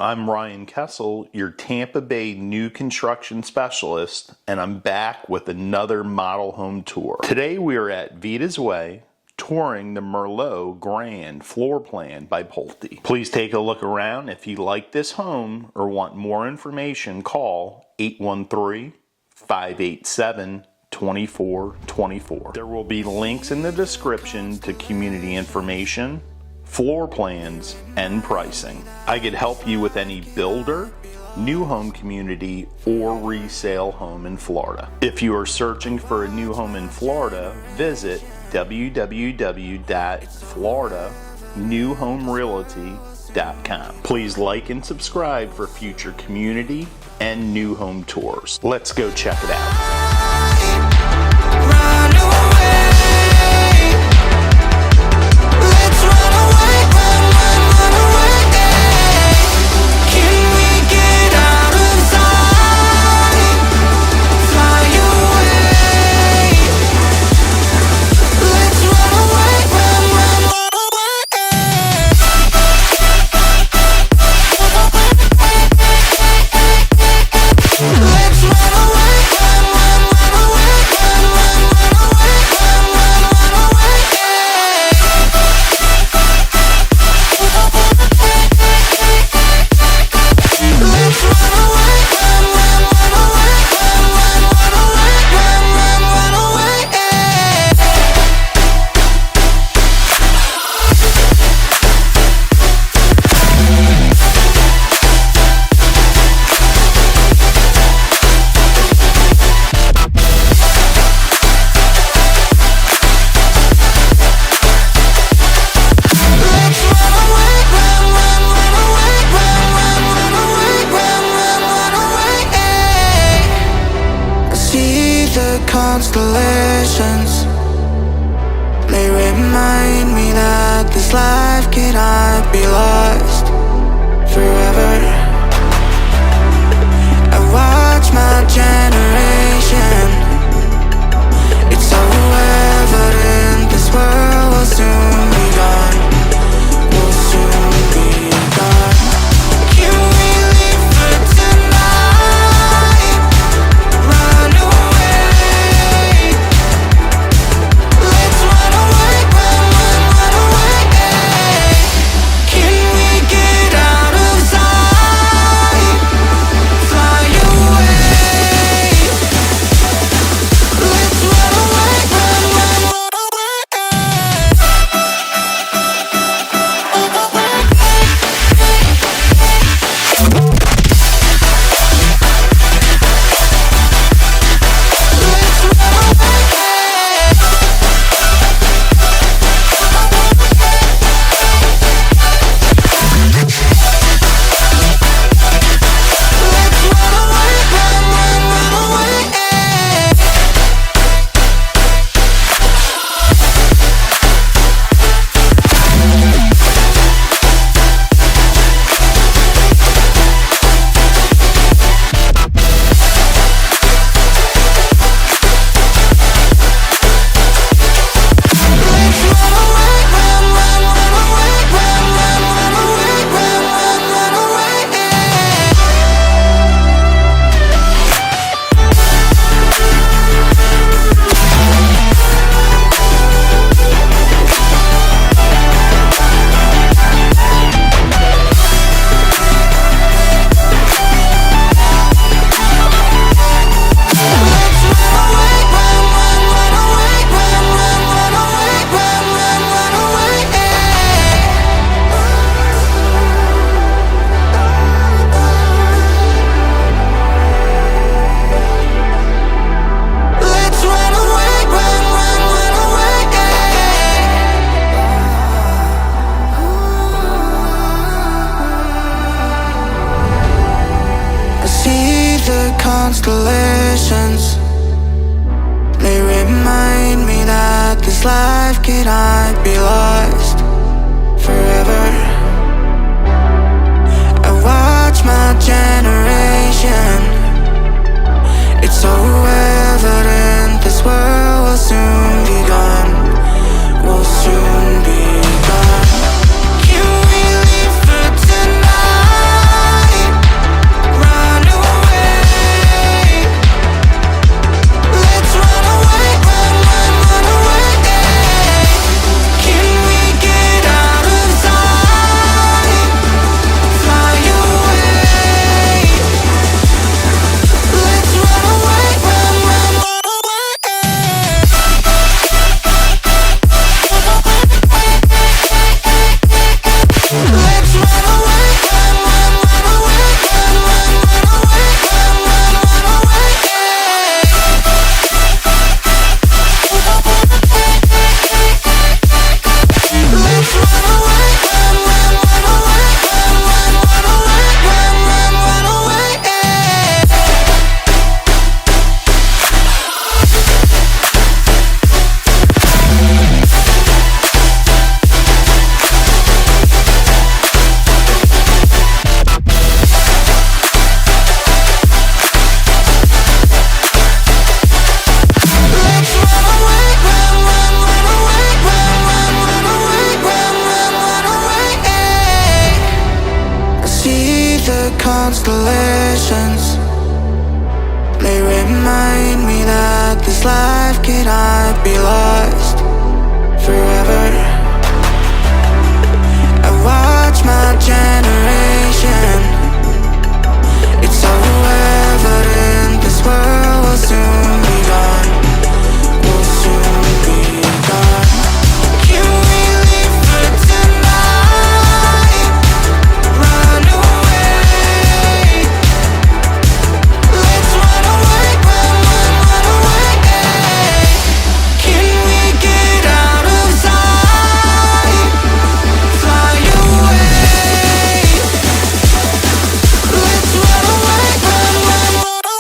I'm Ryan Kessell, your Tampa Bay new construction specialist, and I'm back with another model home tour. Today we are at Vida's Way, touring the Merlot Grand floor plan by Pulte. Please take a look around. If you like this home or want more information, call 813-587-2424. There will be links in the description to community information, floor plans, and pricing. I could help you with any builder, new home community, or resale home in Florida. If you are searching for a new home in Florida, visit www.floриданewhomerealty.com. Please like and subscribe for future community and new home tours. Let's go check it out. Constellations, they remind me that this life cannot be lost forever. I watch my generation, it's so evident this world will soon be gone, will soon be gone. Can we live for tonight? Run away. Constellations, they remind me that this life cannot be lost forever. I watch my generation, it's so evident this world will soon be gone, will soon be gone. Can we live for tonight? constellations. They remind me that this life cannot be lost forever. I watch my generation. It's so evident this world will soon be gone. Will soon be gone. Can we leave for tonight? Run away. Let's run away, run away. Can we get out of sight? Fly away. Let's run away, run away.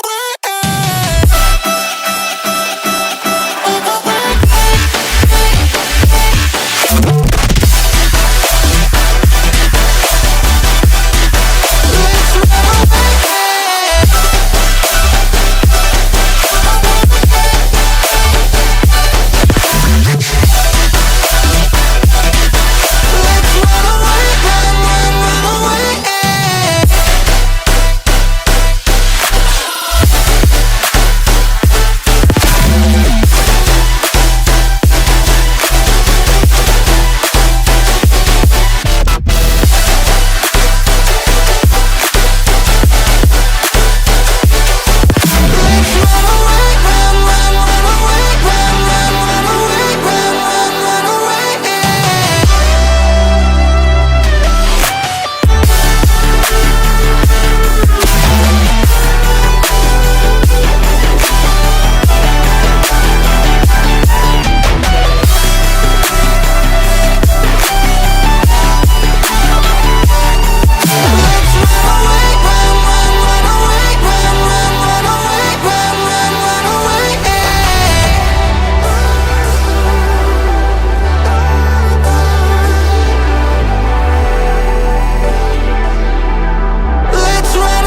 Let's run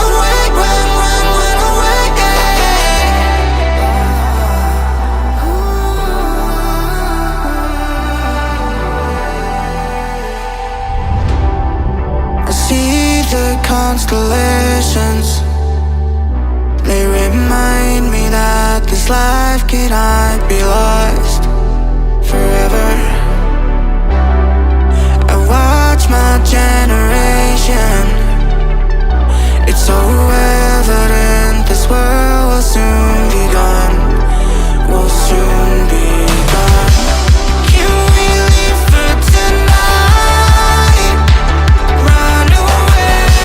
constellations. They remind me that this life cannot be lost forever. I watch my generation.